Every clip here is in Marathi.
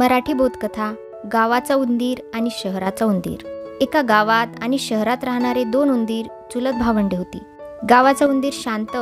मराठी बोधकथा गावाचा उंदीर आणि शहराचा उंदीर। एका गावात आणि शहरात राहणारे दोन उंदीर चुलत भावंडे होती। गावाचा उंदीर शांत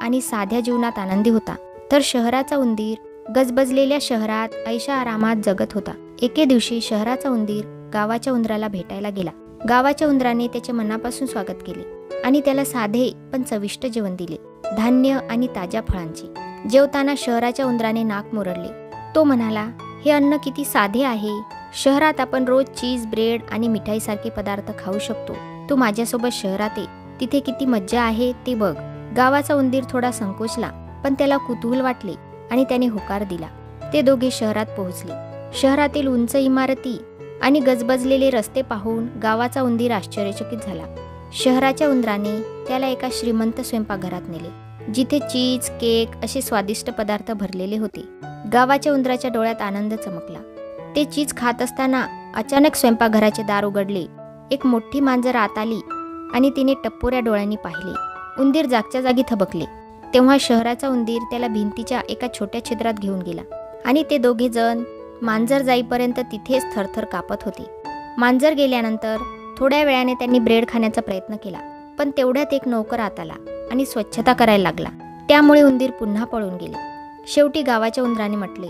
आणि साध्या जीवनात आनंदी होता, तर शहराचा उंदीर गजबजलेल्या शहरात ऐशा आरामात जगत होता। एके दिवशी शहराचा उंदीर गावाच्या उंदराला भेटायला गेला। गावाच्या उंदराने त्याचे मनापासून स्वागत केले आणि त्याला साधे पण चविष्ट जेवण दिले, धान्य आणि ताज्या फळांचे। जेवताना शहराच्या उंदराने नाक मुरडले। तो म्हणाला, हे अन्न किती साधे आहे। शहरात आपण रोज चीज, ब्रेड आणि मिठाईसारखे पदार्थ खाऊ शकतो। तू माझ्यासोबत शहरात ये, तिथे किती मज्जा आहे ते बघ। गावाचा उंदीर थोडा संकोचला, पण त्याला कुतूहल वाटले आणि त्याने होकार दिला। ते दोघे शहरात पोहोचले। शहरातील उंच इमारती आणि गजबजलेले रस्ते पाहून गावाचा उंदीर आश्चर्यचकित झाला। शहराच्या उंदराने त्याला एका श्रीमंत स्वयंपाकघरात नेले, जिथे चीज, केक असे स्वादिष्ट पदार्थ भरलेले होते। गावाच्या उंदराच्या डोळ्यात आनंद चमकला। ते चीज खात असताना अचानक स्वयंपाकघराचे दार उघडले। एक मोठी मांजर आत आली आणि तिने टप्पोऱ्या डोळ्यांनी पाहिले। उंदीर जागच्या जागी थबकले। तेव्हा शहराचा उंदीर त्याला भिंतीच्या एका छोट्या छिद्रात घेऊन गेला आणि ते दोघे जण मांजर जाईपर्यंत तिथेच थरथर कापत होते। मांजर गेल्यानंतर थोड्या वेळाने त्यांनी ब्रेड खाण्याचा प्रयत्न केला, पण तेवढ्यात एक नौकर आत आला आणि स्वच्छता करायला लागला। त्यामुळे उंदीर पुन्हा पळून गेले। शेवटी गावाच्या उंदराने म्हटले,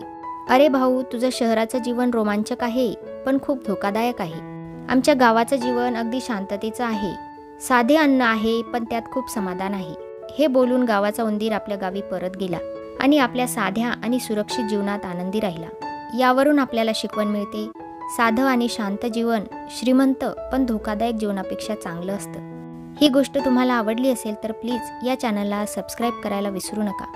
अरे भाऊ, तुझं शहराचं जीवन रोमांचक आहे, पण खूप धोकादायक आहे। आमच्या गावाचं जीवन अगदी शांततेचं आहे। साधे अन्न आहे, पण त्यात खूप समाधान आहे। हे बोलून गावाचा उंदीर आपल्या गावी परत गेला आणि आपल्या साध्या आणि सुरक्षित जीवनात आनंदी राहिला। यावरून आपल्याला शिकवण मिळते, साधं आणि शांत जीवन श्रीमंत पण धोकादायक जीवनापेक्षा चांगलं असतं। ही गोष्ट तुम्हाला आवडली असेल तर प्लीज या चॅनलला सबस्क्राईब करायला विसरू नका।